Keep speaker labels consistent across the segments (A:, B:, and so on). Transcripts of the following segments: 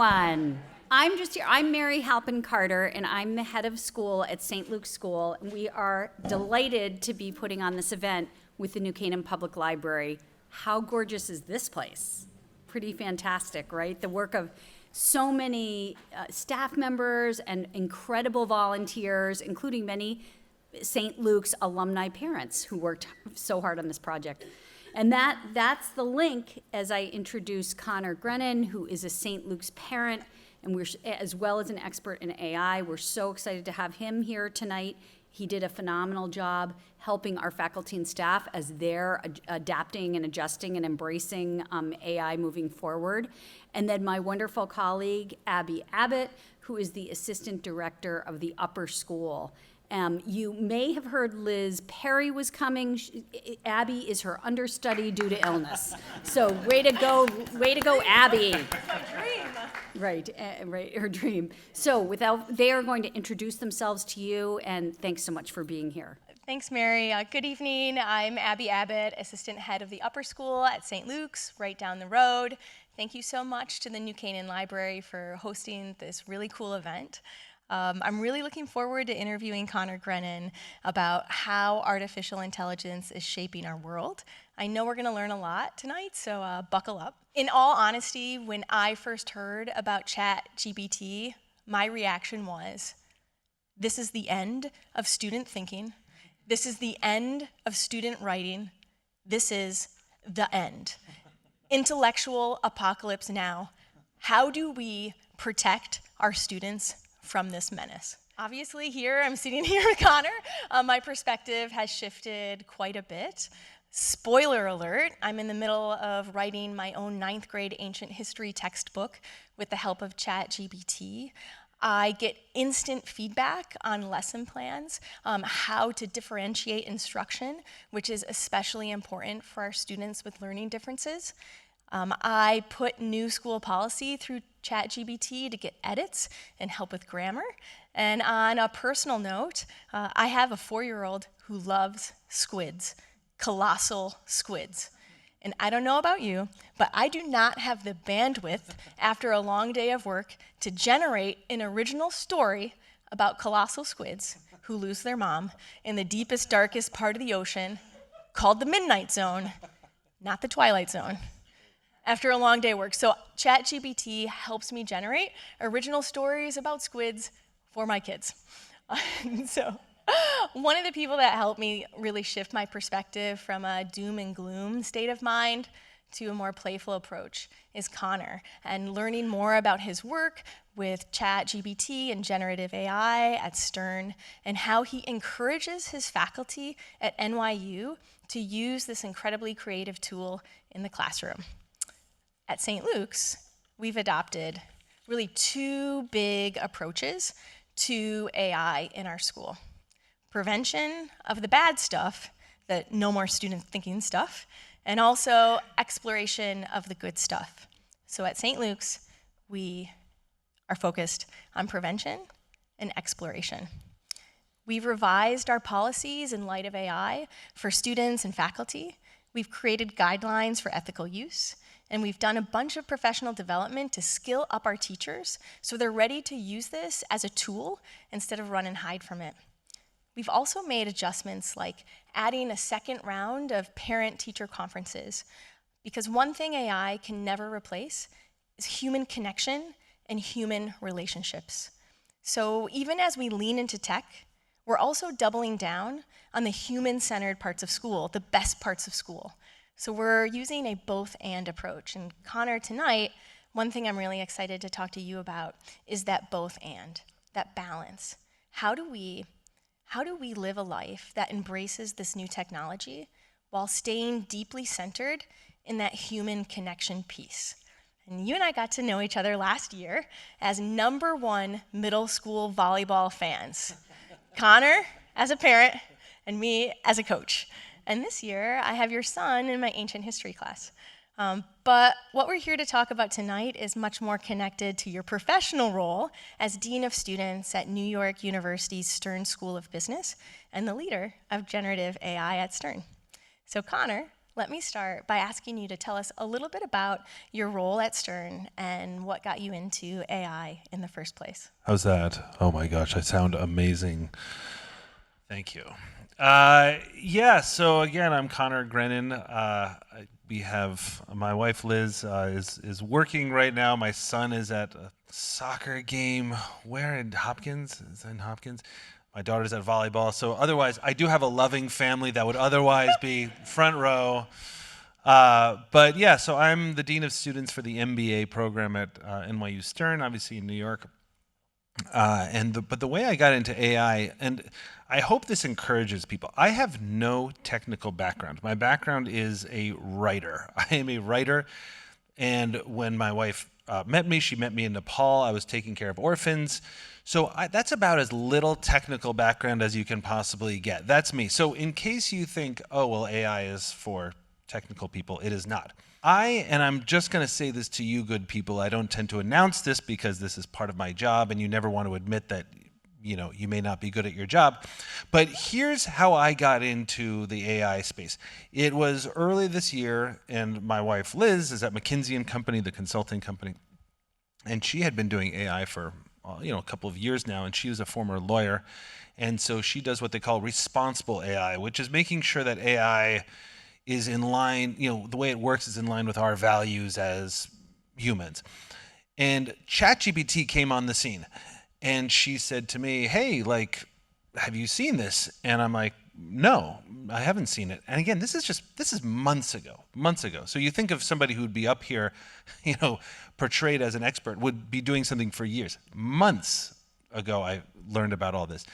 A: everyone. I'm just here. I'm Mary Halpin Carter, and I'm the head of school at St. Luke's School. And we are delighted to be putting on this event with the new Canaan Public Library. How gorgeous is this place? Pretty fantastic, right? The work of so many staff members and incredible volunteers, including many St. Luke's alumni parents who worked so hard on this project. And that's the link as I introduce Conor Grennan, who is a St. Luke's parent, and we're, as well as an expert in AI. We're so excited to have him here tonight. He did a phenomenal job helping our faculty and staff as they're adapting and adjusting and embracing AI moving forward. And then my wonderful colleague, Abbott, who is the assistant director of the upper school. You may have heard Liz Perry was coming. Abby is her understudy due to illness. So way to go, Abby. Right, her dream. So they are going to introduce themselves to you, and thanks so much for being here.
B: Thanks, Mary. Good evening. I'm Abby Abbott, assistant head of the upper school at St. Luke's, right down the road. Thank you so much to the New Canaan Library for hosting this really cool event. I'm really looking forward to interviewing Conor Grennan about how artificial intelligence is shaping our world. I know we're going to learn a lot tonight, so buckle up. In all honesty, when I first heard about ChatGPT, my reaction was, this is the end of student thinking. This is the end of student writing. This is the end. Intellectual apocalypse now. How do we protect our students from this menace? Obviously I'm sitting here with Conor. My perspective has shifted quite a bit. Spoiler alert, I'm in the middle of writing my own 9th grade ancient history textbook with the help of ChatGPT. I get instant feedback on lesson plans, how to differentiate instruction, which is especially important for our students with learning differences. I put new school policy through ChatGPT to get edits and help with grammar. And on a personal note, I have a 4-year-old who loves squids, colossal squids. And I don't know about you, but I do not have the bandwidth after a long day of work to generate an original story about colossal squids who lose their mom in the deepest, darkest part of the ocean called the Midnight Zone, not the Twilight Zone, after a long day of work. So ChatGPT helps me generate original stories about squids for my kids. So one of the people that helped me really shift my perspective from a doom and gloom state of mind to a more playful approach is Conor. And learning more about his work with ChatGPT and generative AI at Stern, and how he encourages his faculty at NYU to use this incredibly creative tool in the classroom. At St. Luke's, we've adopted really 2 big approaches to AI in our school. Prevention of the bad stuff, the no more student thinking stuff, and also exploration of the good stuff. So at St. Luke's, we are focused on prevention and exploration. We've revised our policies in light of AI for students and faculty. We've created guidelines for ethical use, and we've done a bunch of professional development to skill up our teachers so they're ready to use this as a tool instead of run and hide from it. We've also made adjustments like adding a second round of parent-teacher conferences, because one thing AI can never replace is human connection and human relationships. So even as we lean into tech, we're also doubling down on the human-centered parts of school, the best parts of school. So we're using a both-and approach. And Conor, tonight, one thing I'm really excited to talk to you about is that both-and, that balance. How do we live a life that embraces this new technology while staying deeply centered in that human connection piece? And you and I got to know each other last year as #1 middle school volleyball fans. Conor as a parent and me as a coach. And this year, I have your son in my ancient history class. But what we're here to talk about tonight is much more connected to your professional role as Dean of Students at New York University's Stern School of Business and the leader of generative AI at Stern. So Conor, Let me start by asking you to tell us a little bit about your role at Stern and what got you into AI in the first place.
C: How's that? Oh my gosh, I sound amazing. Thank you. Yeah, so again, I'm Conor, Grennan. We have my wife Liz is working right now. My son is at a soccer game. Where in Hopkins? Is that in Hopkins? My daughter's at volleyball. So otherwise, I do have a loving family that would otherwise be front row. But yeah, so I'm the Dean of Students for the MBA program at NYU Stern, obviously in New York. But the way I got into AI, and I hope this encourages people. I have no technical background. My background is a writer. I am a writer, and when my wife met me, she met me in Nepal. I was taking care of orphans. So that's about as little technical background as you can possibly get. That's me. So in case you think, oh, well, AI is for technical people, it is not. And I'm just going to say this to you good people, I don't tend to announce this because this is part of my job and you never want to admit that, you may not be good at your job. But here's how I got into the AI space. It was early this year, and my wife Liz is at McKinsey & Company, the consulting company, and she had been doing AI for a couple of years now, and she was a former lawyer, and so she does what they call responsible AI, which is making sure that AI is in line, the way it works is in line with our values as humans. And ChatGPT came on the scene, and she said to me, hey, have you seen this? And I'm like, no, I haven't seen it. And again, this is months ago. So you think of somebody who would be up here, portrayed as an expert, would be doing something for years. Months ago, I learned about all this.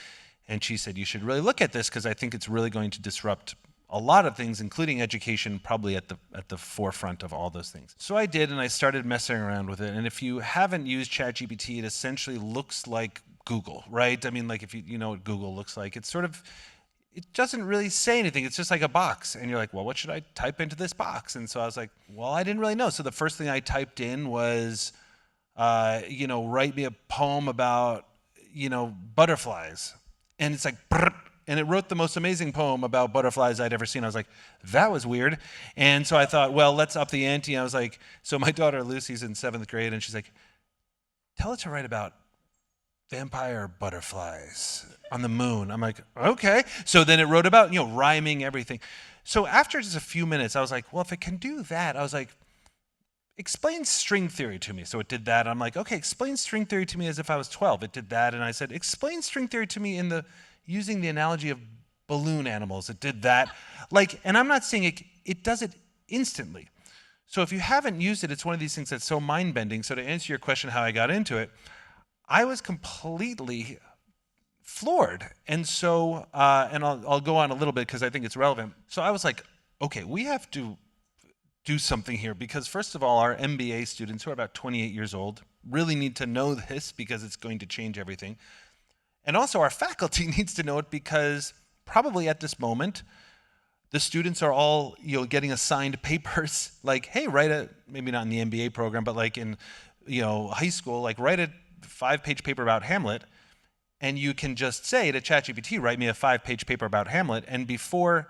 C: And she said, you should really look at this because I think it's really going to disrupt a lot of things, including education, probably at the forefront of all those things. So I did, and I started messing around with it. And if you haven't used ChatGPT, it essentially looks like Google, right? I mean, if you know what Google looks like, it doesn't really say anything. It's just like a box. And you're like, well, what should I type into this box? And so I was like, well, I didn't really know. So the first thing I typed in was, write me a poem about, butterflies. And it's like, brrr, and it wrote the most amazing poem about butterflies I'd ever seen. I was like, that was weird. And so I thought, well, let's up the ante. I was like, so my daughter Lucy's in 7th grade, and she's like, tell her to write about vampire butterflies on the moon. I'm like, okay. So then it wrote about, rhyming everything. So after just a few minutes, I was like, well, if it can do that, I was like, explain string theory to me. So it did that. I'm like, okay, explain string theory to me as if I was 12. It did that. And I said, explain string theory to me using the analogy of balloon animals. It did that. And I'm not saying it does it instantly. So if you haven't used it, it's one of these things that's so mind-bending. So to answer your question how I got into it, I was completely floored. And so, and I'll go on a little bit because I think it's relevant. So I was like, okay, we have to do something here because first of all, our MBA students who are about 28 years old really need to know this because it's going to change everything. And also our faculty needs to know it because probably at this moment, the students are all getting assigned papers like, hey, maybe not in the MBA program, but in high school, write a 5-page paper about Hamlet. And you can just say to ChatGPT, write me a 5-page paper about Hamlet. And before,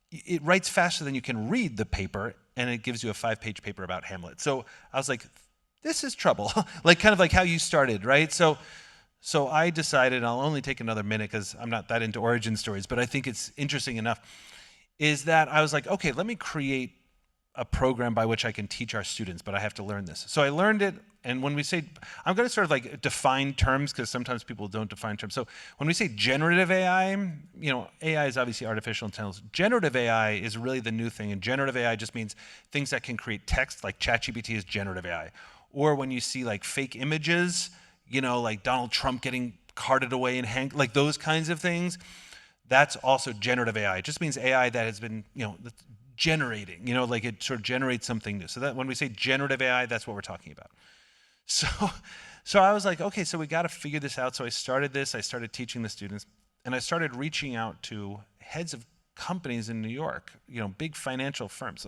C: it writes faster than you can read the paper, and it gives you a 5-page paper about Hamlet. So I was like, this is trouble. Kind of like how you started, right? So I decided, and I'll only take another minute because I'm not that into origin stories, but I think it's interesting enough, is that I was like, okay, let me create a program by which I can teach our students, but I have to learn this. So I learned it, and when we say, I'm going to sort of define terms because sometimes people don't define terms. So when we say generative AI, AI is obviously artificial intelligence. Generative AI is really the new thing, and generative AI just means things that can create text, like ChatGPT is generative AI. Or when you see fake images, like Donald Trump getting carted away and hanged, those kinds of things, that's also generative AI. It just means AI that has been, generating, it sort of generates something new. So that when we say generative AI, that's what we're talking about. So I was like, okay, so we got to figure this out. So I started teaching the students, and I started reaching out to heads of companies in New York, big financial firms,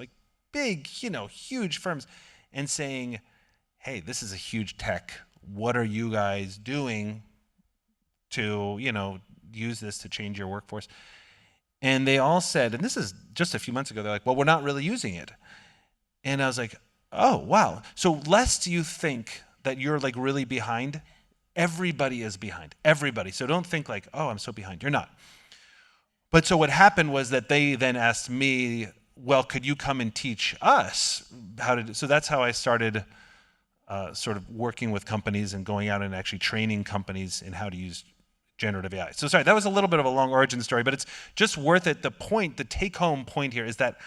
C: big, huge firms, and saying, hey, this is a huge tech. What are you guys doing to, use this to change your workforce? And they all said, and this is just a few months ago, they're like, well, we're not really using it. And I was like, oh, wow. So lest you think that you're like really behind, everybody is behind, everybody. So don't think like, oh, I'm so behind. You're not. But so what happened was that they then asked me, well, could you come and teach us how to do? So that's how I started sort of working with companies and going out and actually training companies in how to use generative AI. So sorry, that was a little bit of a long origin story, but it's just worth it. The take-home point here is that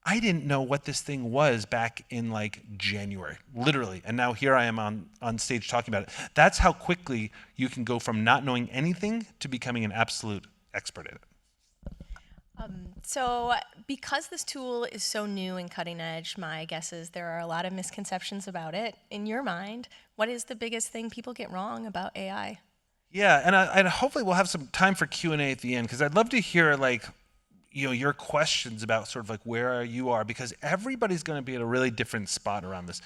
C: I didn't know what this thing was back in like January, literally. And now here I am on stage talking about it. That's how quickly you can go from not knowing anything to becoming an absolute expert at it.
B: So because this tool is so new and cutting edge, my guess is there are a lot of misconceptions about it. In your mind, what is the biggest thing people get wrong about AI?
C: Yeah, and hopefully we'll have some time for Q&A at the end, because I'd love to hear like, your questions about sort of like where you are, because everybody's going to be at a really different spot around this.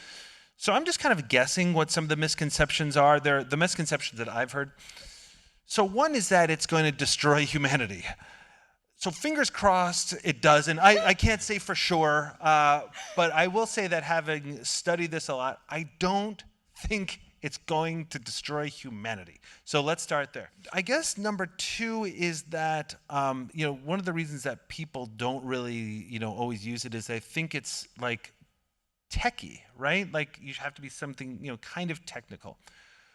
C: So I'm just kind of guessing what some of the misconceptions are. They're the misconceptions that I've heard. So one is that it's going to destroy humanity. So fingers crossed it doesn't. I can't say for sure, but I will say that having studied this a lot, I don't think it's going to destroy humanity. So let's start there. I guess number two is that, one of the reasons that people don't really, always use it is they think it's like techie, right? Like you have to be something, kind of technical.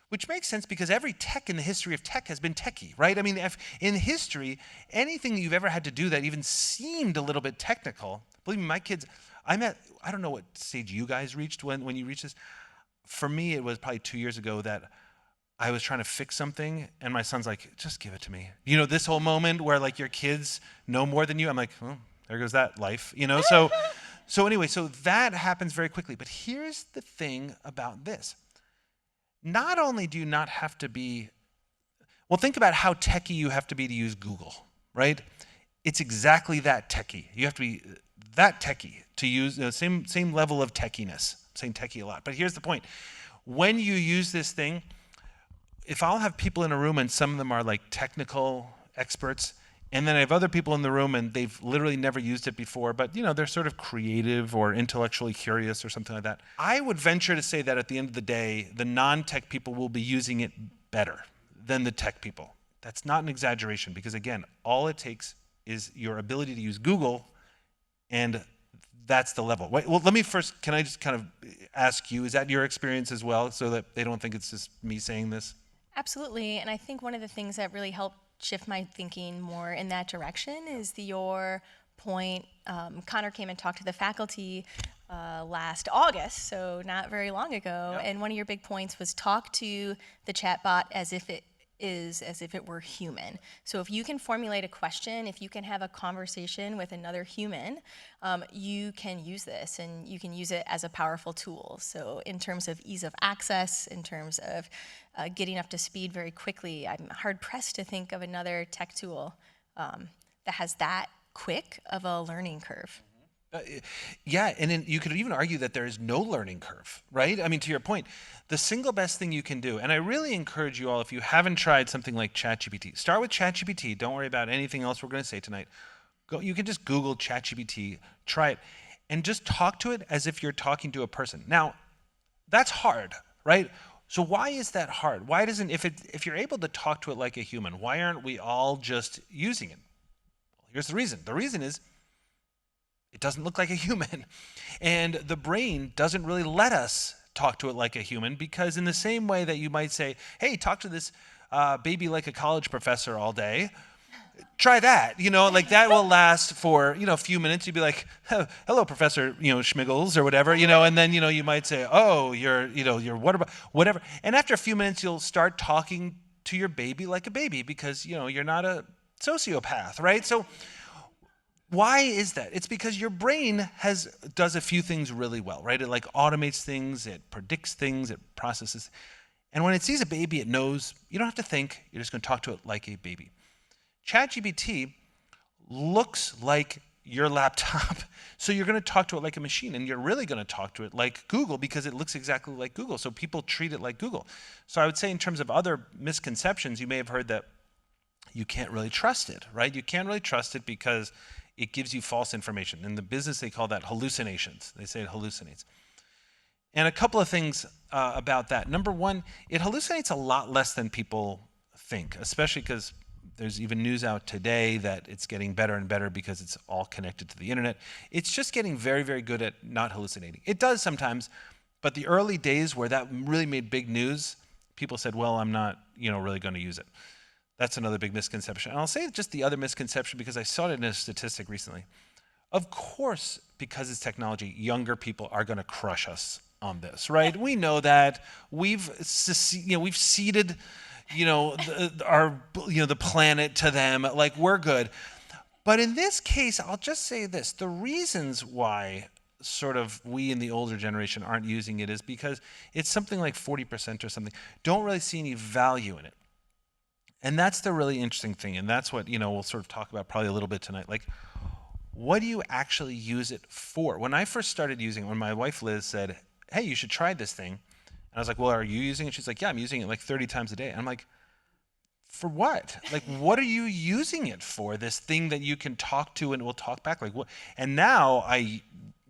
C: Which makes sense because every tech in the history of tech has been techie, right? I mean, in history, anything that you've ever had to do that even seemed a little bit technical, believe me, my kids, I don't know what stage you guys reached when you reached this. For me, it was probably 2 years ago that I was trying to fix something and my son's like, just give it to me. This whole moment where like your kids know more than you, I'm like, well, there goes that life, So anyway, so that happens very quickly. But here's the thing about this. Not only do you not have to be, well, think about how techie you have to be to use Google, right? It's exactly that techie. You have to be that techie to use the same level of techiness. I'm saying techie a lot, but here's the point. When you use this thing, if I'll have people in a room and some of them are like technical experts, and then I have other people in the room and they've literally never used it before, but they're sort of creative or intellectually curious or something like that. I would venture to say that at the end of the day, the non-tech people will be using it better than the tech people. That's not an exaggeration because again, all it takes is your ability to use Google and that's the level. Wait, well, let me first, can I just kind of ask you, is that your experience as well so that they don't think it's just me saying this?
B: Absolutely, and I think one of the things that really helped shift my thinking more in that direction is your point. Conor came and talked to the faculty last August, so not very long ago, and one of your big points was talk to the chatbot as if it were human. So if you can formulate a question, if you can have a conversation with another human, you can use this and you can use it as a powerful tool. So in terms of ease of access, in terms of getting up to speed very quickly, I'm hard pressed to think of another tech tool that has that quick of a learning curve.
C: Yeah, and then you could even argue that there is no learning curve, right? I mean, to your point, the single best thing you can do, and I really encourage you all, if you haven't tried something like ChatGPT, start with ChatGPT. Don't worry about anything else we're going to say tonight. You can just Google ChatGPT, try it, and just talk to it as if you're talking to a person. Now, that's hard, right? So why is that hard? Why doesn't, if you're able to talk to it like a human, why aren't we all just using it? Well, here's the reason. The reason is, it doesn't look like a human. And the brain doesn't really let us talk to it like a human because in the same way that you might say, hey, talk to this baby like a college professor all day, try that, like that will last for, a few minutes. You'd be like, hello, Professor, Schmiggles or whatever, and then, you might say, oh, you're whatever. And after a few minutes, you'll start talking to your baby like a baby because, you're not a sociopath, right? So why is that? It's because your brain does a few things really well, right? It like automates things, it predicts things, it processes. And when it sees a baby, it knows you don't have to think, you're just going to talk to it like a baby. ChatGPT looks like your laptop, so you're going to talk to it like a machine, and you're really going to talk to it like Google because it looks exactly like Google, so people treat it like Google. So I would say in terms of other misconceptions, you may have heard that you can't really trust it, right? You can't really trust it because it gives you false information. In the business, they call that hallucinations. They say it hallucinates. And a couple of things about that. Number one, it hallucinates a lot less than people think, especially because there's even news out today that it's getting better and better because it's all connected to the internet. It's just getting very, very good at not hallucinating. It does sometimes, but the early days where that really made big news, people said, well, I'm not, really going to use it. That's another big misconception. And I'll say just the other misconception because I saw it in a statistic recently. Of course, because it's technology, younger people are going to crush us on this, right? We know that. We've ceded, the planet to them. Like, we're good. But in this case, I'll just say this: the reasons why sort of we in the older generation aren't using it is because it's something like 40% or something don't really see any value in it. And that's the really interesting thing. And that's what, we'll sort of talk about probably a little bit tonight. Like, what do you actually use it for? When I first started using it, when my wife Liz said, hey, you should try this thing. And I was like, well, are you using it? She's like, yeah, I'm using it like 30 times a day. And I'm like, for what? Like, what are you using it for? This thing that you can talk to and it will talk back? Like, what? And now I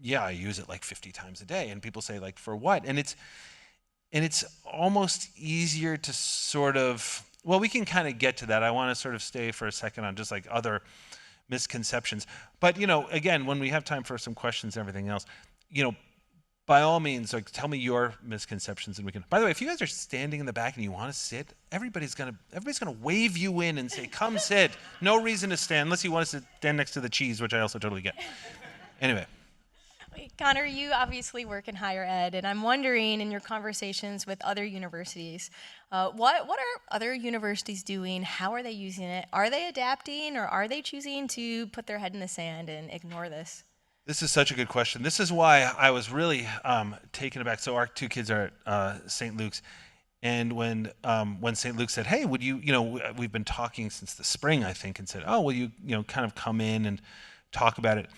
C: use it like 50 times a day. And people say, like, for what? And it's almost easier to sort of, well, we can kind of get to that. I want to sort of stay for a second on just like other misconceptions. But, again, when we have time for some questions and everything else, by all means, like, tell me your misconceptions and we can. By the way, if you guys are standing in the back and you want to sit, everybody's gonna wave you in and say, come sit. No reason to stand unless you want to stand next to the cheese, which I also totally get. Anyway.
B: Conor, you obviously work in higher ed, and I'm wondering, in your conversations with other universities, what are other universities doing? How are they using it? Are they adapting, or are they choosing to put their head in the sand and ignore this?
C: This is such a good question. This is why I was really taken aback. So our two kids are at St. Luke's, and when St. Luke said, "Hey, would you, we've been talking since the spring, I think," and said, "Oh, will you, kind of come in and talk about it?"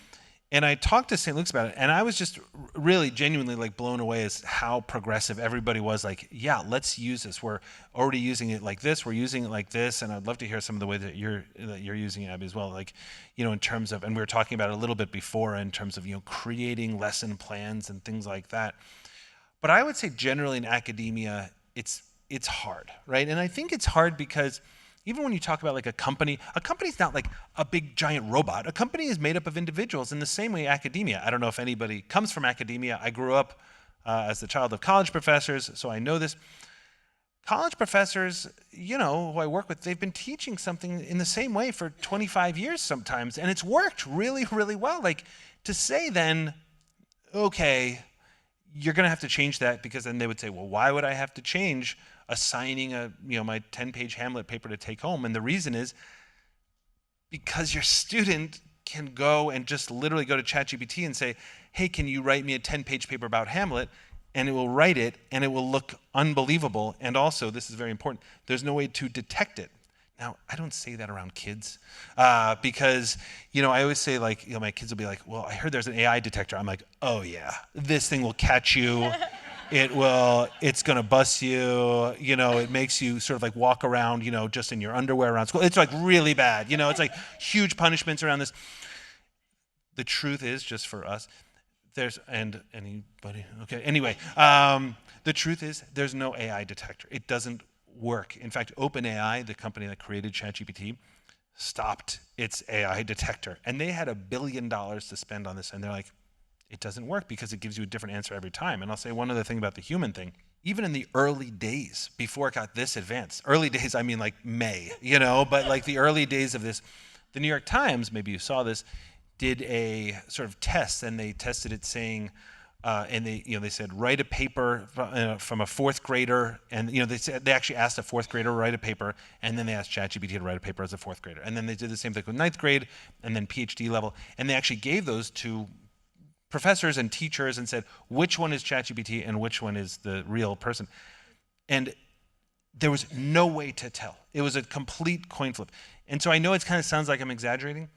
C: And I talked to St. Luke's about it, and I was just really genuinely like blown away as how progressive everybody was. Like, yeah, let's use this. We're already using it like this. We're using it like this, and I'd love to hear some of the way that you're using it, Abby, as well. Like, in terms of, and we were talking about it a little bit before in terms of creating lesson plans and things like that. But I would say generally in academia, it's hard, right? And I think it's hard because even when you talk about like a company's not like a big giant robot. A company is made up of individuals in the same way academia. I don't know if anybody comes from academia. I grew up as the child of college professors, so I know this. College professors, who I work with, they've been teaching something in the same way for 25 years sometimes, and it's worked really, really well. Like, to say then, okay, you're going to have to change that, because then they would say, well, why would I have to change assigning my 10-page Hamlet paper to take home? And the reason is because your student can go and just literally go to ChatGPT and say, hey, can you write me a 10-page paper about Hamlet? And it will write it, and it will look unbelievable. And also, this is very important, there's no way to detect it. Now, I don't say that around kids because, I always say, like, my kids will be like, well, I heard there's an AI detector. I'm like, oh yeah, this thing will catch you. It's going to bust you. It makes you sort of like walk around, just in your underwear around school. It's like really bad. It's like huge punishments around this. The truth is, just for us, anybody? Okay. Anyway, the truth is there's no AI detector. It doesn't work. In fact, OpenAI, the company that created ChatGPT, stopped its AI detector. And they had $1 billion to spend on this. And they're like, it doesn't work because it gives you a different answer every time. And I'll say one other thing about the human thing. Even in the early days, before it got this advanced, early days, I mean like May, but like the early days of this, the New York Times, maybe you saw this, did a sort of test, and they tested it saying, and they said, write a paper from a fourth grader, and they actually asked a fourth grader to write a paper, and then they asked ChatGPT to write a paper as a fourth grader, and then they did the same thing with ninth grade, and then PhD level, and they actually gave those to professors and teachers and said, which one is ChatGPT and which one is the real person? And there was no way to tell. It was a complete coin flip. And so I know it kind of sounds like I'm exaggerating.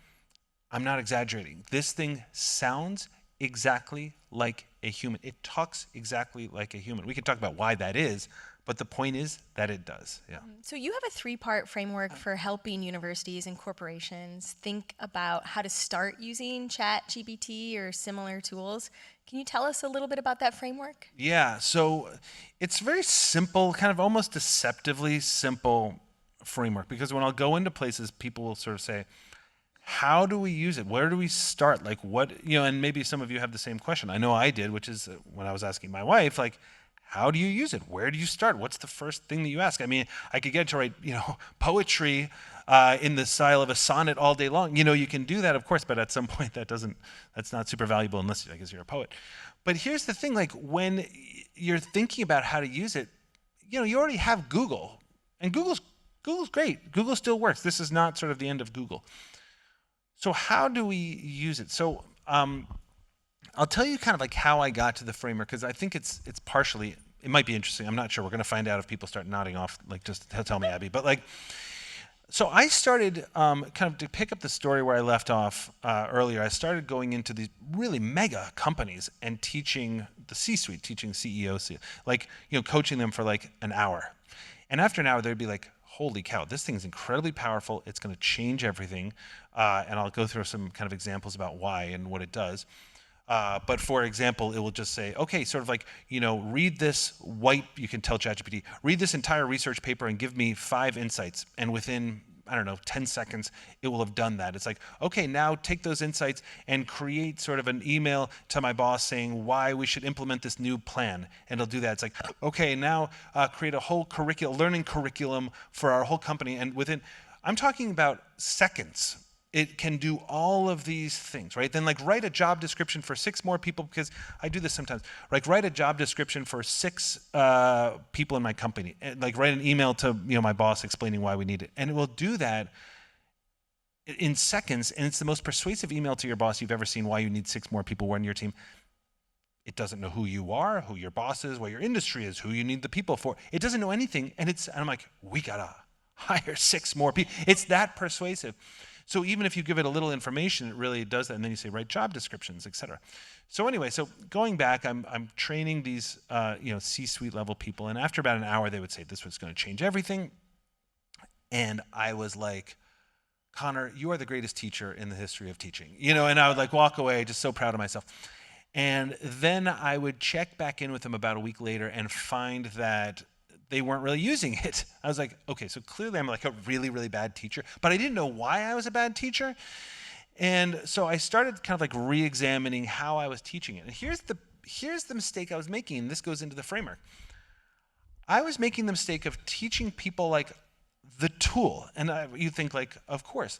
C: I'm not exaggerating. This thing sounds exactly like a human. It talks exactly like a human. We can talk about why that is, But the point is that it does, yeah.
B: So you have a 3-part framework for helping universities and corporations think about how to start using ChatGPT or similar tools. Can you tell us a little bit about that framework?
C: Yeah, so it's very simple, kind of almost deceptively simple framework, because when I'll go into places, people will sort of say, how do we use it? Where do we start? Like what, and maybe some of you have the same question. I know I did, which is when I was asking my wife, like, how do you use it? Where do you start? What's the first thing that you ask? I mean, I could get to write, poetry in the style of a sonnet all day long. You can do that, of course, but at some point that's not super valuable unless, I guess, you're a poet. But here's the thing, like when you're thinking about how to use it, you already have Google, and Google's great. Google still works. This is not sort of the end of Google. So how do we use it? So I'll tell you kind of like how I got to the framework, because I think it's partially, it might be interesting. I'm not sure. We're going to find out if people start nodding off, like just tell me, Abby. But so I started kind of to pick up the story where I left off earlier. I started going into these really mega companies and teaching the C-suite, teaching CEOs, like, coaching them for like an hour. And after an hour, they'd be like, holy cow, this thing's incredibly powerful. It's going to change everything. And I'll go through some kind of examples about why and what it does. But for example, it will just say, okay, sort of like, read this you can tell ChatGPT, read this entire research paper and give me 5 insights. And within, 10 seconds, it will have done that. It's like, okay, now take those insights and create sort of an email to my boss saying why we should implement this new plan. And it'll do that. It's like, okay, now create a whole learning curriculum for our whole company. And I'm talking about seconds. It can do all of these things, right? Then write a job description for 6 more people, because I do this sometimes. Write a job description for 6 people in my company. And, write an email to my boss explaining why we need it. And it will do that in seconds, and it's the most persuasive email to your boss you've ever seen, why you need 6 more people on your team. It doesn't know who you are, who your boss is, what your industry is, who you need the people for. It doesn't know anything, and I'm like, we gotta hire 6 more people. It's that persuasive. So even if you give it a little information, it really does that. And then you say, write job descriptions, et cetera. So anyway, so going back, I'm training these C-suite level people. And after about an hour, they would say, this was going to change everything. And I was like, Conor, you are the greatest teacher in the history of teaching. And I would walk away just so proud of myself. And then I would check back in with them about a week later and find that they weren't really using it. I was like, okay, so clearly I'm like a really, really bad teacher, but I didn't know why I was a bad teacher. And so I started kind of re-examining how I was teaching it. And here's the mistake I was making, and this goes into the framework. I was making the mistake of teaching people the tool. And you think of course.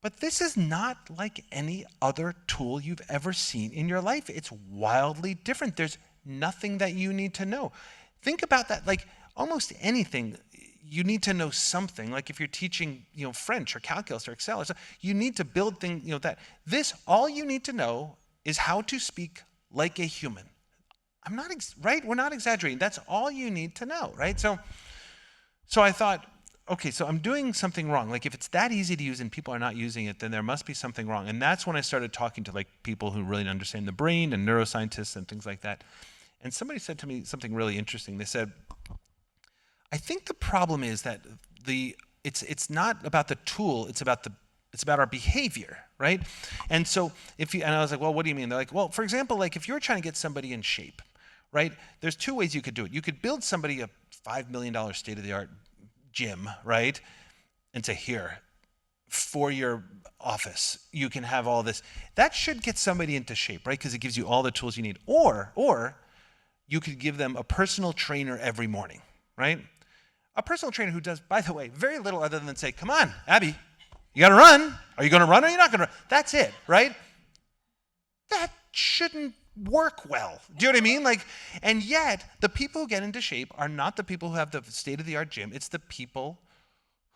C: But this is not like any other tool you've ever seen in your life. It's wildly different. There's nothing that you need to know. Think about that. Almost anything, you need to know something. If you're teaching, French or calculus or Excel or something, you need to build things, that. This, all you need to know is how to speak like a human. I'm not, right? We're not exaggerating. That's all you need to know, right? So I thought, okay, so I'm doing something wrong. If it's that easy to use and people are not using it, then there must be something wrong. And that's when I started talking to people who really understand the brain and neuroscientists and things like that. And somebody said to me something really interesting. They said, I think the problem is that it's not about the tool, it's about our behavior, right? And so and I was like, well, what do you mean? They're like, well, for example, if you're trying to get somebody in shape, right? There's 2 ways you could do it. You could build somebody a $5 million state-of-the-art gym, right? And say, here, for your office, you can have all this. That should get somebody into shape, right? Because it gives you all the tools you need. Or you could give them a personal trainer every morning, right? A personal trainer who does, by the way, very little other than say, come on, Abby, you got to run. Are you going to run or are you not going to run? That's it, right? That shouldn't work well. Do you know what I mean? And yet, the people who get into shape are not the people who have the state-of-the-art gym. It's the people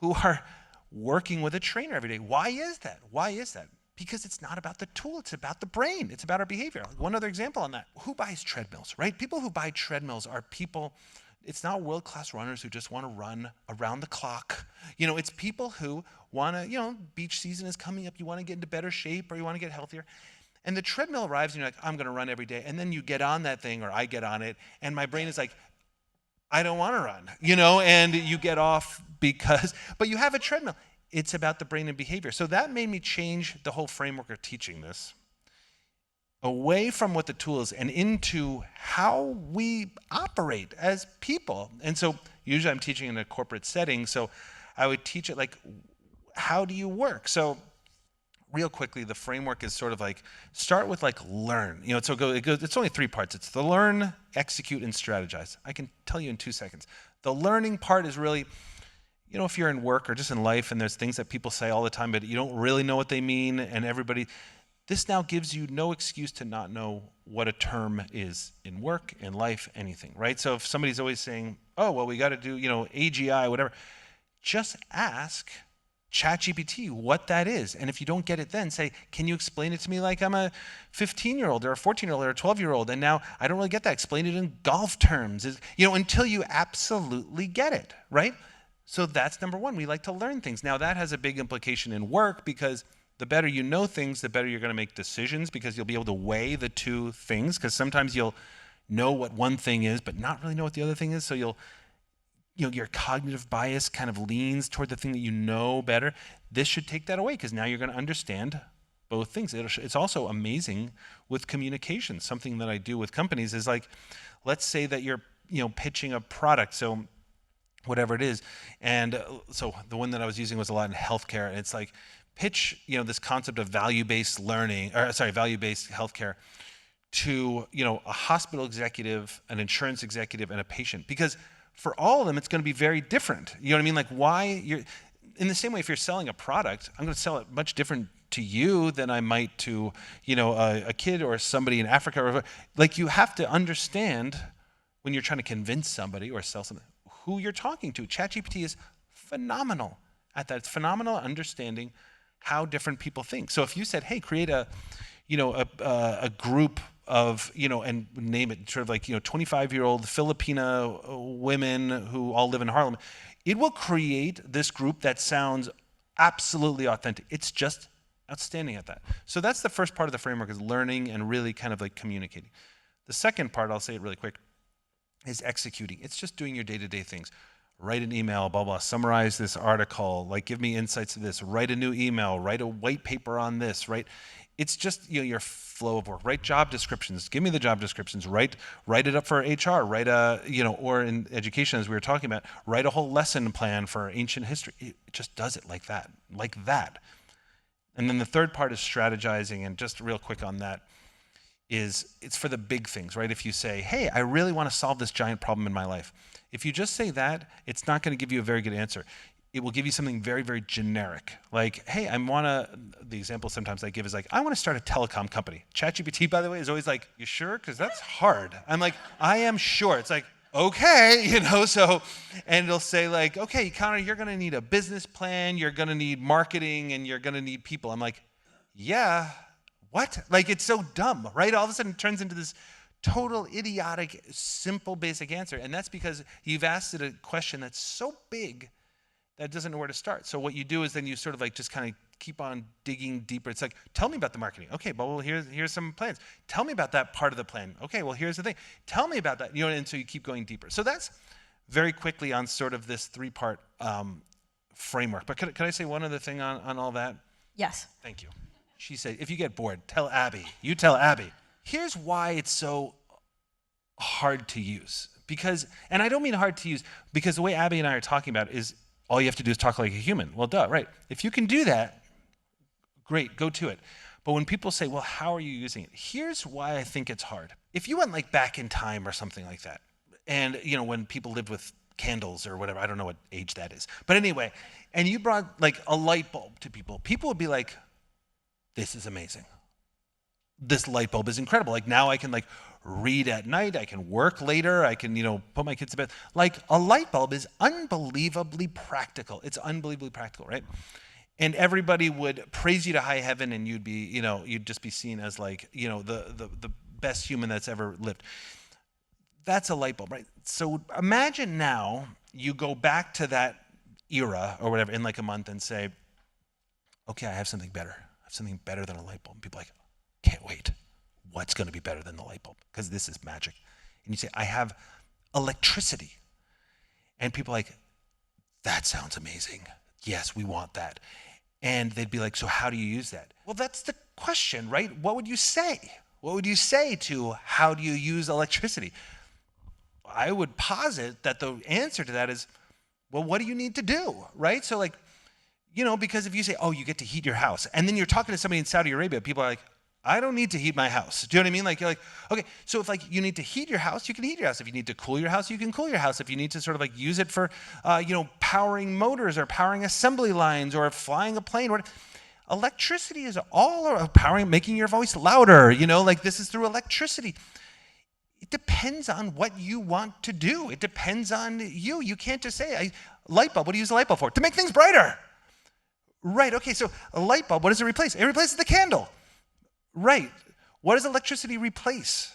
C: who are working with a trainer every day. Why is that? Because it's not about the tool, it's about the brain, it's about our behavior. One other example on that, who buys treadmills, right? People who buy treadmills are people, it's not world-class runners who just want to run around the clock. It's people who want to, beach season is coming up, you want to get into better shape or you want to get healthier. And the treadmill arrives and you're like, I'm going to run every day. And then you get on that thing, or I get on it, and my brain is like, I don't want to run, and you get off but you have a treadmill. It's about the brain and behavior. So that made me change the whole framework of teaching this away from what the tool is and into how we operate as people. And so usually I'm teaching in a corporate setting, so I would teach it like, how do you work? So real quickly, the framework is sort of like, start with like learn. So it's only 3 parts. It's the learn, execute, and strategize. I can tell you in 2 seconds. The learning part is really, if you're in work or just in life and there's things that people say all the time, but you don't really know what they mean, and this now gives you no excuse to not know what a term is in work, in life, anything, right? So if somebody's always saying, oh, well, we got to do, AGI, whatever, just ask ChatGPT what that is. And if you don't get it then, say, can you explain it to me like I'm a 15-year-old or a 14-year-old or a 12-year-old? And now I don't really get that. Explain it in golf terms, until you absolutely get it, right? So that's number 1. We like to learn things. Now that has a big implication in work, because the better you know things, the better you're going to make decisions, because you'll be able to weigh the 2 things, because sometimes you'll know what one thing is, but not really know what the other thing is. So your cognitive bias kind of leans toward the thing that you know better. This should take that away, because now you're going to understand both things. It's also amazing with communication. Something that I do with companies is like, let's say that you're pitching a product, so whatever it is, and so the one that I was using was a lot in healthcare, and it's like, pitch this concept of value-based healthcare to a hospital executive, an insurance executive, and a patient, because for all of them it's going to be very different. You know what I mean? Like, why you're in the same way, if you're selling a product, I'm going to sell it much different to you than I might to a kid or somebody in Africa, or like, you have to understand when you're trying to convince somebody or sell something who you're talking to. ChatGPT is phenomenal at that. It's phenomenal at understanding how different people think. So if you said, hey, create a group of, and name it sort of like, 25-year-old Filipina women who all live in Harlem, it will create this group that sounds absolutely authentic. It's just outstanding at that. So that's the first part of the framework, is learning and really kind of like communicating. The second part, I'll say it really quick, is executing. It's just doing your day-to-day things. Write an email, blah, blah, summarize this article, like give me insights to this, write a new email, write a white paper on this, right? It's just your flow of work. Write job descriptions, give me the job descriptions, write it up for HR, write or in education, as we were talking about, write a whole lesson plan for ancient history. It just does it like that. And then the third part is strategizing, and just real quick on that, is it's for the big things, right? If you say, hey, I really want to solve this giant problem in my life. If you just say that, it's not going to give you a very good answer. It will give you something very, very generic. Like, hey, the example sometimes I give is like, I want to start a telecom company. ChatGPT, by the way, is always like, you sure? Because that's hard. I'm like, I am sure. It's like, okay, and it'll say like, okay, Conor, you're going to need a business plan, you're going to need marketing, and you're going to need people. I'm like, yeah, what? Like, it's so dumb, right? All of a sudden it turns into this total idiotic, simple, basic answer. And that's because you've asked it a question that's so big that it doesn't know where to start. So what you do is then you sort of like just kind of keep on digging deeper. It's like, tell me about the marketing. Okay, well, here's some plans. Tell me about that part of the plan. Okay, well, here's the thing. Tell me about that. And so you keep going deeper. So that's very quickly on sort of this 3-part framework. But could I say one other thing on all that?
B: Yes.
C: Thank you. She said, if you get bored, tell Abby. You tell Abby. Here's why it's so hard to use. And I don't mean hard to use, because the way Abby and I are talking about it is all you have to do is talk like a human. Well, duh, right. If you can do that, great, go to it. But when people say, well, how are you using it? Here's why I think it's hard. If you went like back in time or something like that, and when people lived with candles or whatever, I don't know what age that is. But anyway, and you brought like a light bulb to people would be like, this is amazing. This light bulb is incredible. Like, now I can like read at night, I can work later, I can, put my kids to bed. Like, a light bulb is unbelievably practical. It's unbelievably practical, right? And everybody would praise you to high heaven, and you'd be, you'd just be seen as like, the best human that's ever lived. That's a light bulb, right? So imagine now you go back to that era or whatever in like a month and say, okay, I have something better. I have something better than a light bulb. People are like, can't wait. What's going to be better than the light bulb? Because this is magic. And you say, I have electricity. And people are like, that sounds amazing. Yes, we want that. And they'd be like, so how do you use that? Well, that's the question, right? What would you say? What would you say to how do you use electricity? I would posit that the answer to that is, well, what do you need to do, right? So like, because if you say, oh, you get to heat your house, and then you're talking to somebody in Saudi Arabia, people are like, I don't need to heat my house. Do you know what I mean? Like, you're like, okay, so if like you need to heat your house, you can heat your house. If you need to cool your house, you can cool your house. If you need to sort of like use it for, powering motors or powering assembly lines or flying a plane, electricity is all about powering, making your voice louder, like this is through electricity. It depends on what you want to do. It depends on you. You can't just say, light bulb, what do you use a light bulb for? To make things brighter. Right, okay, so a light bulb, what does it replace? It replaces the candle. Right. What does electricity replace?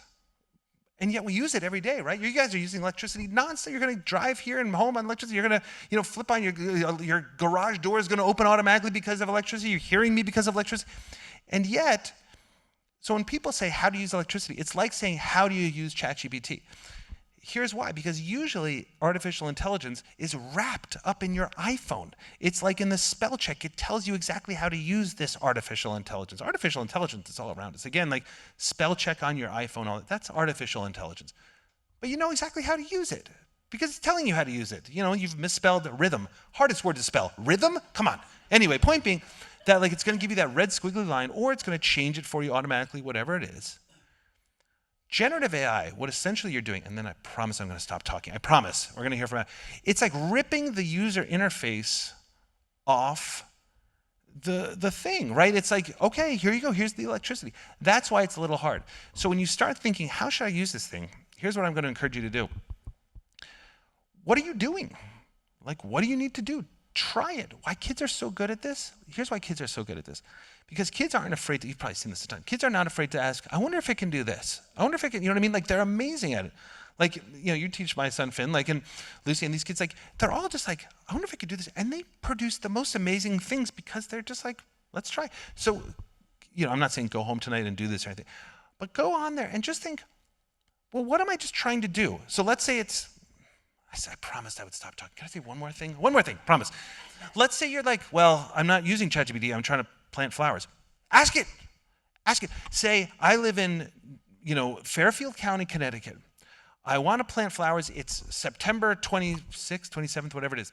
C: And yet we use it every day, right? You guys are using electricity nonstop. You're going to drive here and home on electricity. You're going to, flip on your garage door is going to open automatically because of electricity. You're hearing me because of electricity. And yet, so when people say, how do you use electricity? It's like saying, how do you use ChatGPT? Here's why, because usually artificial intelligence is wrapped up in your iPhone. It's like in the spell check, it tells you exactly how to use this artificial intelligence. Artificial intelligence is all around us. Again, like spell check on your iPhone, that's artificial intelligence. But you know exactly how to use it because it's telling you how to use it. You've misspelled rhythm. Hardest word to spell. Rhythm? Come on. Anyway, point being that like it's going to give you that red squiggly line or it's going to change it for you automatically, whatever it is. Generative AI, what essentially you're doing, and then I promise I'm going to stop talking. I promise. We're going to hear from it. It's like ripping the user interface off the thing, right? It's like, okay, here you go. Here's the electricity. That's why it's a little hard. So when you start thinking, how should I use this thing? Here's what I'm going to encourage you to do. What are you doing? Like, what do you need to do? Try it. Why kids are so good at this? Here's why kids are so good at this. Because kids aren't afraid to, you've probably seen this a ton. Kids are not afraid to ask, I wonder if it can do this. I wonder if it can, you know what I mean? Like they're amazing at it. Like, you teach my son Finn, like, and Lucy and these kids, like, they're all just like, I wonder if I could do this. And they produce the most amazing things because they're just like, let's try. So, I'm not saying go home tonight and do this or anything, but go on there and just think, well, what am I just trying to do? So let's say I promised I would stop talking. Can I say one more thing? One more thing, promise. Let's say you're like, well, I'm not using ChatGPT, I'm trying to plant flowers. Ask it. Say, I live in, Fairfield County, Connecticut. I want to plant flowers. It's September 26th, 27th, whatever it is.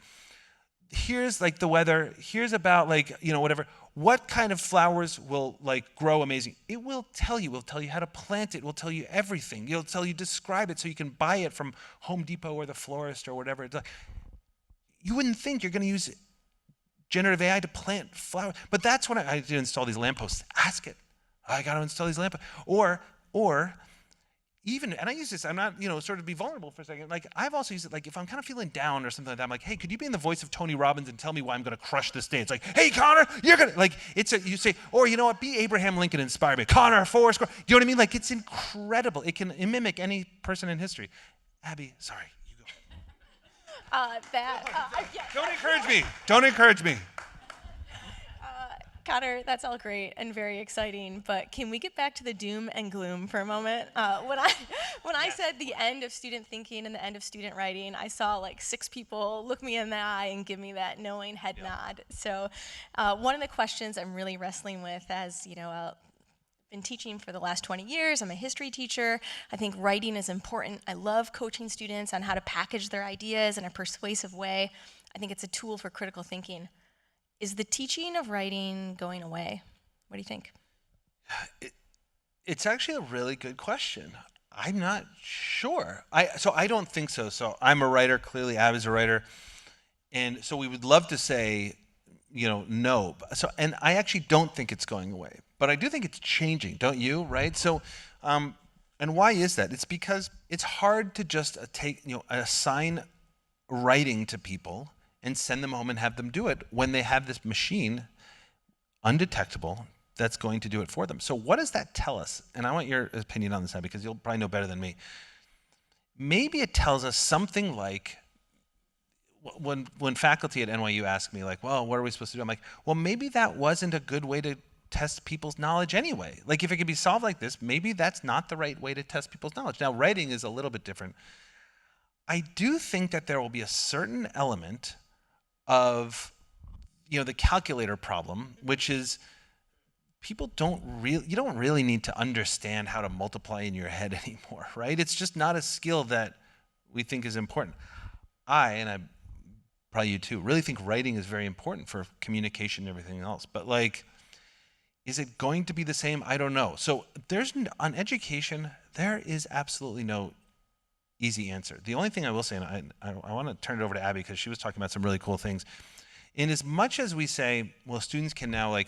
C: Here's like the weather. Here's about like, whatever. What kind of flowers will like grow amazing? It will tell you. It will tell you how to plant it. It will tell you everything. It'll tell you, describe it so you can buy it from Home Depot or the florist or whatever. It's like, you wouldn't think you're going to use generative AI to plant flowers. But that's when I did install these lampposts. Ask it. I got to install these lampposts. Or even, and I use this, I'm not, sort of be vulnerable for a second. Like, I've also used it, like, if I'm kind of feeling down or something like that, I'm like, hey, could you be in the voice of Tony Robbins and tell me why I'm going to crush this day? It's like, hey, Connor, you're going to, like, you say, or you know what, be Abraham Lincoln, inspire me. Connor, Foursquare. Do you know what I mean? Like, it's incredible. It can mimic any person in history. Abby, sorry, you go. Don't encourage me.
B: Conor, that's all great and very exciting, but can we get back to the doom and gloom for a moment? When I said the end of student thinking and the end of student writing, I saw like 6 people look me in the eye and give me that knowing head nod. So one of the questions I'm really wrestling with, as been teaching for the last 20 years. I'm a history teacher. I think writing is important. I love coaching students on how to package their ideas in a persuasive way. I think it's a tool for critical thinking. Is the teaching of writing going away? What do you think?
C: It's actually a really good question. I'm not sure. I don't think so. So I'm a writer. Clearly, Ab is a writer, and so we would love to say, no. So, and I actually don't think it's going away, but I do think it's changing. Don't you? Right? So, and why is that? It's because it's hard to just assign writing to people and send them home and have them do it when they have this machine, undetectable, that's going to do it for them. So what does that tell us? And I want your opinion on this now because you'll probably know better than me. Maybe it tells us something like, when faculty at NYU ask me like, well, what are we supposed to do? I'm like, well, maybe that wasn't a good way to test people's knowledge anyway. Like if it could be solved like this, maybe that's not the right way to test people's knowledge. Now writing is a little bit different. I do think that there will be a certain element of, the calculator problem, which is you don't really need to understand how to multiply in your head anymore, right? It's just not a skill that we think is important. And I probably you too, really think writing is very important for communication and everything else. But is it going to be the same? I don't know. So on education, there is absolutely no easy answer. The only thing I will say, and I want to turn it over to Abby because she was talking about some really cool things. In as much as we say, well, students can now they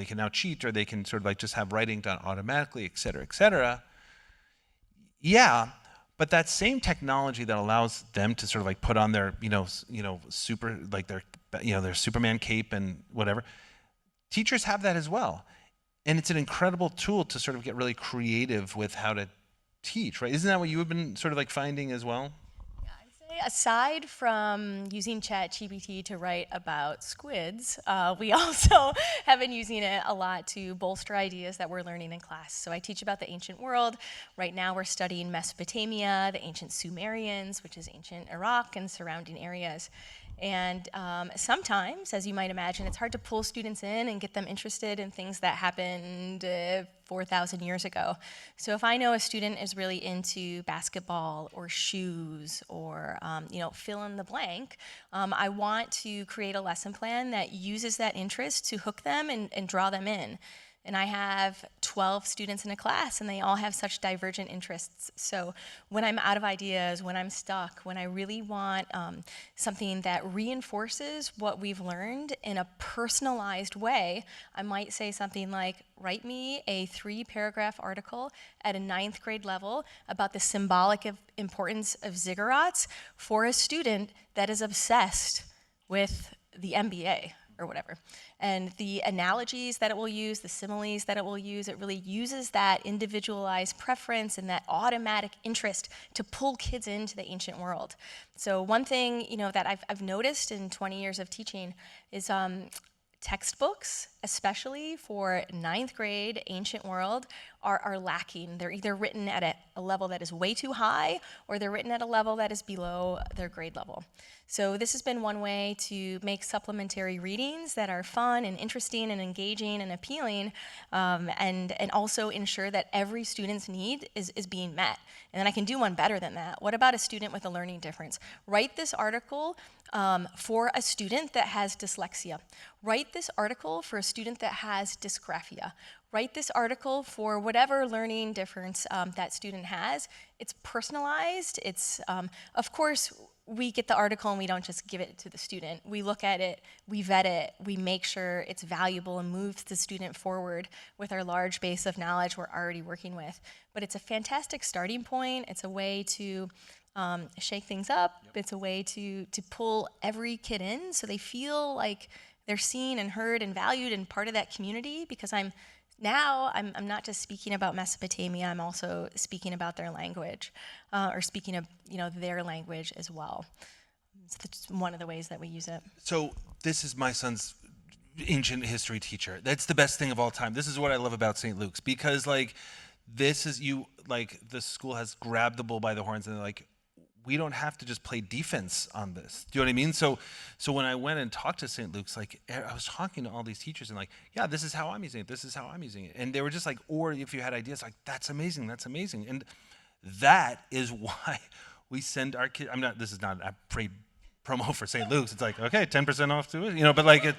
C: can now cheat, or they can sort of just have writing done automatically, et cetera, et cetera. Yeah, but that same technology that allows them to sort of put on their, super, their Superman cape and whatever, teachers have that as well. And it's an incredible tool to sort of get really creative with how to teach, right? Isn't that what you have been sort of finding as well?
B: Aside from using ChatGPT to write about squids, we also have been using it a lot to bolster ideas that we're learning in class. So I teach about the ancient world. Right now we're studying Mesopotamia, the ancient Sumerians, which is ancient Iraq and surrounding areas. And sometimes, as you might imagine, it's hard to pull students in and get them interested in things that happened 4,000 years ago. So if I know a student is really into basketball or shoes or fill in the blank, I want to create a lesson plan that uses that interest to hook them and draw them in. And I have 12 students in a class, and they all have such divergent interests. So when I'm out of ideas, when I'm stuck, when I really want something that reinforces what we've learned in a personalized way, I might say something like, write me a 3-paragraph article at a 9th grade level about the symbolic importance of ziggurats for a student that is obsessed with the NBA or whatever. And the analogies that it will use, the similes that it will use, it really uses that individualized preference and that automatic interest to pull kids into the ancient world. So one thing, that I've noticed in 20 years of teaching is textbooks, especially for 9th grade ancient world, are lacking. They're either written at a level that is way too high, or they're written at a level that is below their grade level. So this has been one way to make supplementary readings that are fun and interesting and engaging and appealing, and also ensure that every student's need is being met. And then I can do one better than that. What about a student with a learning difference? Write this article for a student that has dyslexia. Write this article for a student that has dysgraphia. Write this article for whatever learning difference that student has. It's personalized. It's, of course, we get the article and we don't just give it to the student. We look at it, we vet it, we make sure it's valuable and moves the student forward with our large base of knowledge we're already working with. But it's a fantastic starting point. It's a way to shake things up. Yep. It's a way to pull every kid in so they feel like they're seen and heard and valued and part of that community, because I'm not just speaking about Mesopotamia, I'm also speaking about their language, or speaking of their language as well. So that's one of the ways that we use it.
C: So this is my son's ancient history teacher. That's the best thing of all time. This is what I love about St. Luke's, because this is the school has grabbed the bull by the horns, and they're like, we don't have to just play defense on this. Do you know what I mean? So when I went and talked to St. Luke's, I was talking to all these teachers and yeah, this is how I'm using it. This is how I'm using it. And they were just or if you had ideas, that's amazing. That's amazing. And that is why we send our kids. This is not a promo for St. Luke's. It's okay, 10% off to it, but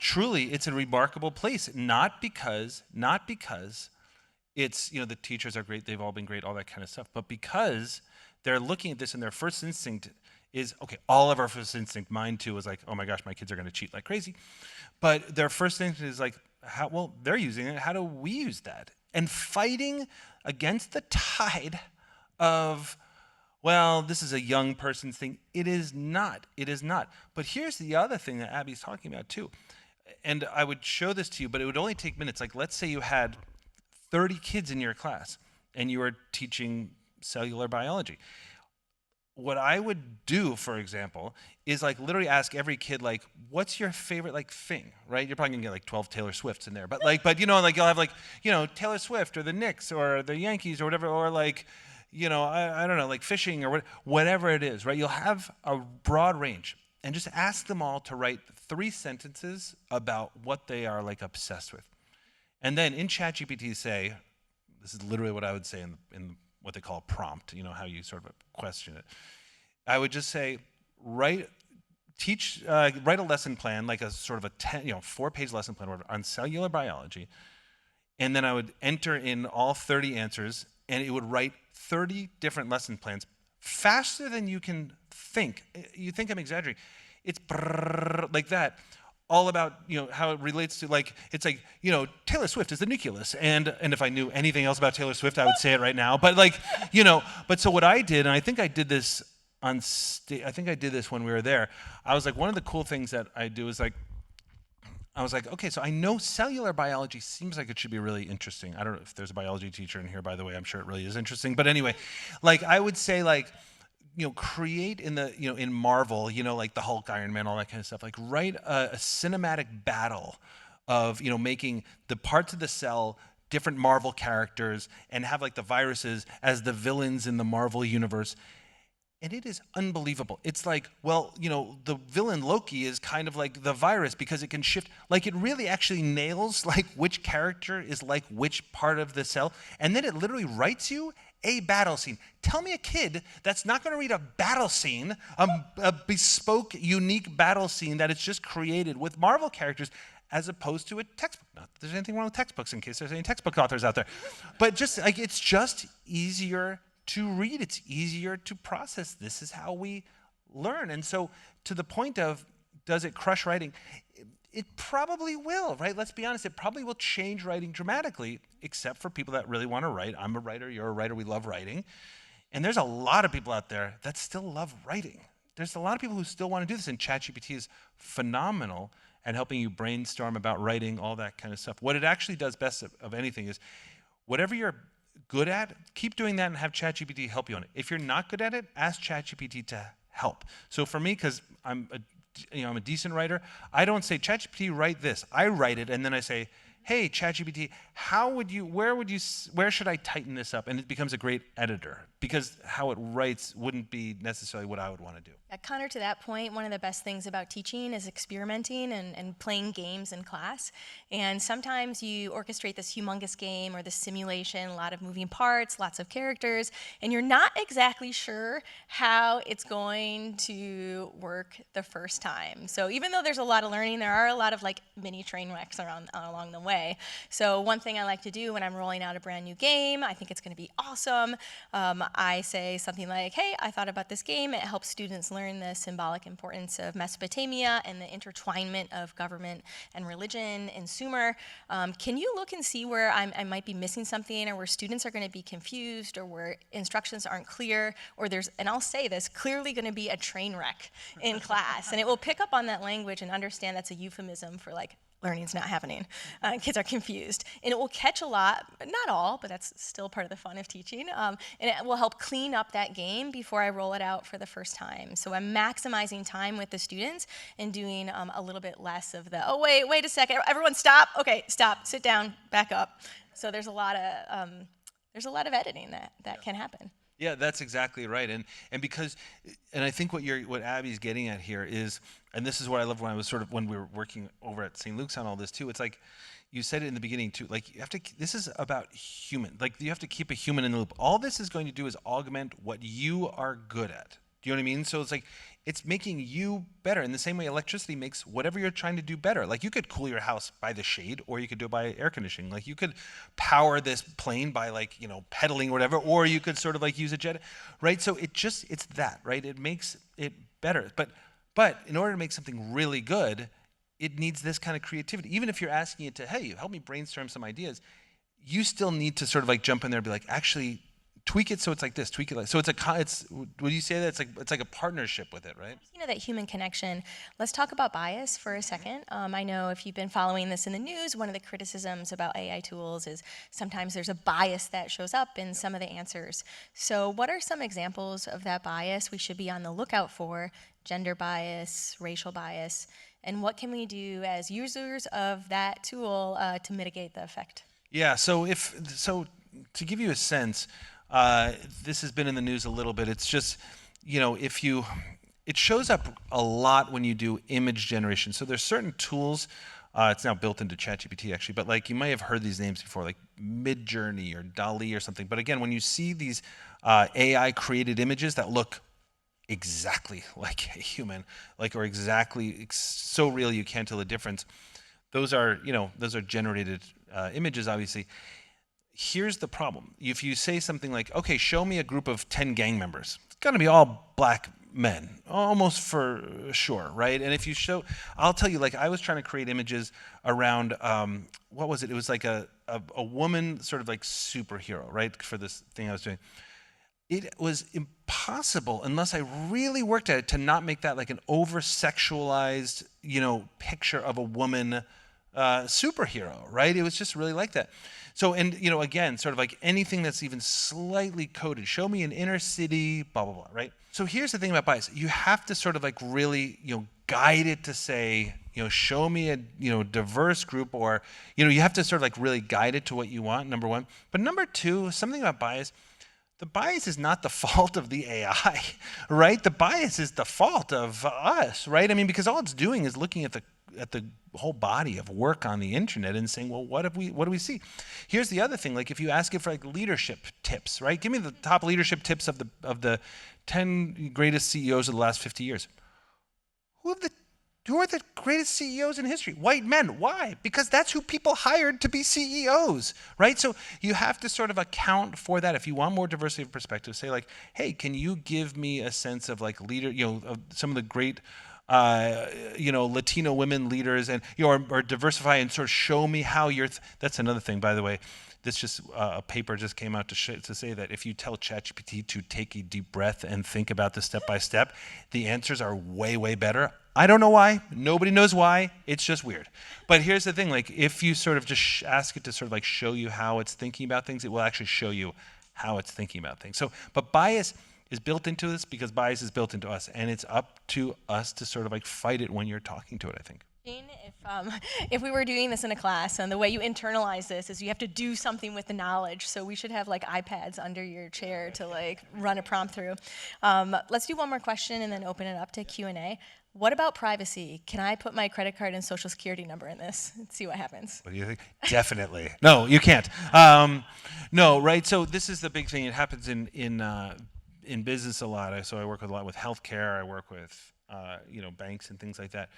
C: truly, it's a remarkable place. Not because it's, the teachers are great. They've all been great, all that kind of stuff. But because they're looking at this and their first instinct is, okay, all of our first instinct, mine too, was oh my gosh, my kids are going to cheat like crazy. But their first instinct is they're using it. How do we use that? And fighting against the tide of, well, this is a young person's thing. It is not. It is not. But here's the other thing that Abby's talking about too. And I would show this to you, but it would only take minutes. Let's say you had 30 kids in your class and you were teaching cellular biology. What I would do, for example, is literally ask every kid, what's your favorite thing, right? You're probably gonna get 12 Taylor Swifts in there, but you'll have Taylor Swift or the Knicks or the Yankees or whatever, or I don't know, like fishing or whatever it is, right? You'll have a broad range, and just ask them all to write 3 sentences about what they are like obsessed with. And then in ChatGPT say, this is literally what I would say in what they call a prompt, how you sort of question it. I would just say, write a lesson plan, like a sort of a 4-page lesson plan on cellular biology. And then I would enter in all 30 answers, and it would write 30 different lesson plans faster than you can think. You think I'm exaggerating. It's like that. All about, how it relates to, like, it's like, Taylor Swift is the nucleus. And if I knew anything else about Taylor Swift, I would say it right now. But like, but so what I did, and I think I did this on stage, I think I did this when we were there. I was like, one of the cool things that I do is like, I was like, okay, so I know cellular biology seems like it should be really interesting. I don't know if there's a biology teacher in here, by the way. I'm sure it really is interesting. But anyway, like I would say, like, create in Marvel, like the Hulk, Iron Man, all that kind of stuff. Like write a cinematic battle of, making the parts of the cell different Marvel characters, and have like the viruses as the villains in the Marvel universe. And it is unbelievable. It's like, well, the villain Loki is kind of like the virus because it can shift. Like it really actually nails like which character is like which part of the cell. And then it literally writes you a battle scene. Tell me a kid that's not going to read a battle scene, a bespoke, unique battle scene that it's just created with Marvel characters, as opposed to a textbook. Not that there's anything wrong with textbooks, in case there's any textbook authors out there. But just like, it's just easier to read. It's easier to process. This is how we learn. And so to the point of, does it crush writing? It probably will, right? Let's be honest. It probably will change writing dramatically, except for people that really want to write. I'm a writer. You're a writer. We love writing. And there's a lot of people out there that still love writing. There's a lot of people who still want to do this, and ChatGPT is phenomenal at helping you brainstorm about writing, all that kind of stuff. What it actually does best of anything is, whatever you're good at, keep doing that and have ChatGPT help you on it. If you're not good at it, ask ChatGPT to help. So for me, because I'm a decent writer, I don't say, ChatGPT, write this. I write it, and then I say, hey, ChatGPT, where should I tighten this up? And it becomes a great editor, because how it writes wouldn't be necessarily what I would want to do.
B: Yeah, Conor, to that point, one of the best things about teaching is experimenting and playing games in class. And sometimes you orchestrate this humongous game or this simulation, a lot of moving parts, lots of characters, and you're not exactly sure how it's going to work the first time. So even though there's a lot of learning, there are a lot of like mini train wrecks along the way. So one thing I like to do when I'm rolling out a brand new game, I think it's going to be awesome. I say something like, hey, I thought about this game. It helps students learn the symbolic importance of Mesopotamia and the intertwinement of government and religion in Sumer. Can you look and see where I might be missing something, or where students are going to be confused, or where instructions aren't clear, or there's, and I'll say this, clearly going to be a train wreck in class. And it will pick up on that language and understand that's a euphemism for like, learning's not happening. Kids are confused. And it will catch a lot, not all, but that's still part of the fun of teaching. And it will help clean up that game before I roll it out for the first time. So I'm maximizing time with the students and doing a little bit less of the, oh, wait a second, everyone stop. Okay, stop, sit down, back up. So there's a lot of editing that can happen.
C: Yeah, that's exactly right. And because, and I think what Abby's getting at here is, and this is what I love when we were working over at St. Luke's on all this too, it's like, you said it in the beginning too, like this is about human, like you have to keep a human in the loop. All this is going to do is augment what you are good at. Do you know what I mean? So it's like, it's making you better in the same way electricity makes whatever you're trying to do better. Like you could cool your house by the shade, or you could do it by air conditioning. Like you could power this plane by like, pedaling or whatever, or you could sort of like use a jet, right? So it's that, right? It makes it better. But in order to make something really good, it needs this kind of creativity. Even if you're asking it to, hey, help me brainstorm some ideas, you still need to sort of like jump in there and be like, actually, tweak it so it's like this, tweak it like, so would you say that it's like a partnership with it, right?
B: That human connection. Let's talk about bias for a second. I know if you've been following this in the news, one of the criticisms about AI tools is sometimes there's a bias that shows up in some of the answers. So what are some examples of that bias we should be on the lookout for? Gender bias, racial bias, and what can we do as users of that tool to mitigate the effect?
C: Yeah, so to give you a sense, This has been in the news a little bit. It's just, it shows up a lot when you do image generation. So there's certain tools. It's now built into ChatGPT actually, but like you may have heard these names before, like Midjourney or DALL-E or something. But again, when you see these AI created images that look exactly like a human, or exactly so real you can't tell the difference, those are generated images, obviously. Here's the problem. If you say something like, okay, show me a group of 10 gang members, it's gonna be all black men, almost for sure, right? And if you show, I'll tell you, I was trying to create images around, what was it? It was like a woman sort of like superhero, right? For this thing I was doing. It was impossible, unless I really worked at it, to not make that like an over-sexualized, picture of a woman superhero, right? It was just really like that. So, and again, sort of like anything that's even slightly coded, show me an inner city, blah, blah, blah, right? So here's the thing about bias. You have to sort of like really, guide it to say, show me a, diverse group, or, you have to sort of like really guide it to what you want, number one. But number two, something about bias, the bias is not the fault of the AI, right? The bias is the fault of us, right? I mean, because all it's doing is looking at the whole body of work on the internet and saying, well, what do we see? Here's the other thing, like if you ask it for like leadership tips, right? Give me the top leadership tips of the 10 greatest CEOs of the last 50 years. Who are the greatest CEOs in history? White men. Why? Because that's who people hired to be CEOs, right? So you have to sort of account for that. If you want more diversity of perspective, say like, hey, can you give me a sense of like of some of the great Latino women leaders, and or diversify and sort of show me how you're. That's another thing, by the way. This just a paper just came out to say that if you tell ChatGPT to take a deep breath and think about this step by step, the answers are way, way better. I don't know why. Nobody knows why. It's just weird. But here's the thing: like if you sort of just ask it to sort of like show you how it's thinking about things, it will actually show you how it's thinking about things. So, but bias is built into this because bias is built into us, and it's up to us to sort of like fight it when you're talking to it, I think.
B: If we were doing this in a class, and the way you internalize this is you have to do something with the knowledge, so we should have like iPads under your chair to like run a prompt through. Let's do one more question and then open it up to Q&A. What about privacy? Can I put my credit card and social security number in this and see what happens?
C: What do you think? Definitely. No, you can't. No, right? So this is the big thing. It happens in business a lot. So I work a lot with healthcare. I work with banks and things like that.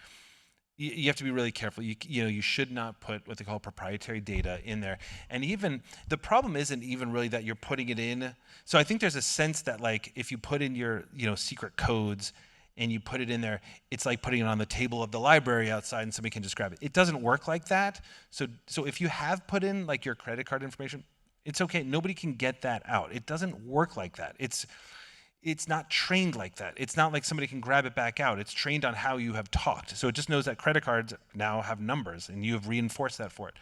C: You have to be really careful. You should not put what they call proprietary data in there. And even the problem isn't even really that you're putting it in. So I think there's a sense that like if you put in your secret codes and you put it in there, it's like putting it on the table of the library outside and somebody can just grab it. It doesn't work like that. So if you have put in like your credit card information, it's okay. Nobody can get that out. It doesn't work like that. It's not trained like that. It's not like somebody can grab it back out. It's trained on how you have talked. So it just knows that credit cards now have numbers, and you have reinforced that for it.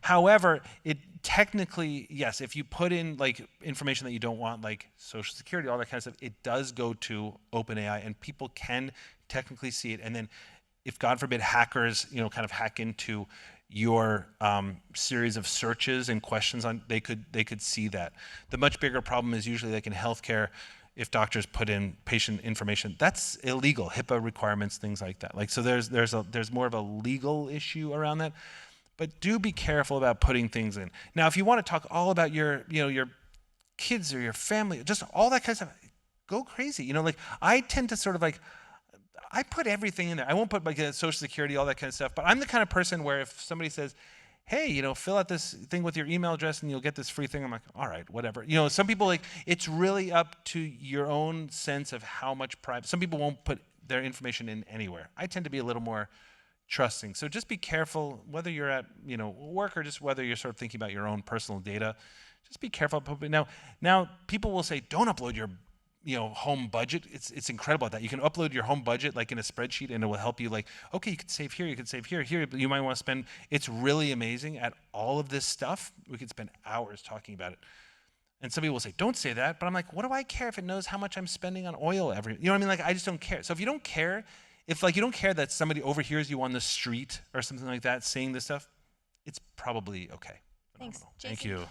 C: However, it technically, yes, if you put in like information that you don't want, like social security, all that kind of stuff, it does go to OpenAI, and people can technically see it. And then if, God forbid, hackers, kind of hack into your series of searches and questions on, they could see that. The much bigger problem is usually like in healthcare, if doctors put in patient information, that's illegal, HIPAA requirements, things like that. Like, so there's more of a legal issue around that. But do be careful about putting things in. Now, if you want to talk all about your kids or your family, just all that kind of stuff, go crazy. Like I tend to sort of like, I put everything in there. I won't put like social security, all that kind of stuff. But I'm the kind of person where if somebody says, hey, fill out this thing with your email address and you'll get this free thing, I'm like, all right, whatever. Some people like, it's really up to your own sense of how much private. Some people won't put their information in anywhere. I tend to be a little more trusting. So just be careful whether you're at, work or just whether you're sort of thinking about your own personal data. Just be careful. Now people will say, don't upload your home budget. It's incredible that you can upload your home budget like in a spreadsheet, and it will help you like, okay, you can save here, you can save here, you might want to spend. It's really amazing at all of this stuff. We could spend hours talking about it. And some people will say, don't say that, but I'm like, what do I care if it knows how much I'm spending on oil every, what I mean? Like, I just don't care. So if you don't care, if like you don't care that somebody overhears you on the street or something like that saying this stuff, it's probably okay.
B: Thanks,
C: Thank
B: Jason.
C: you.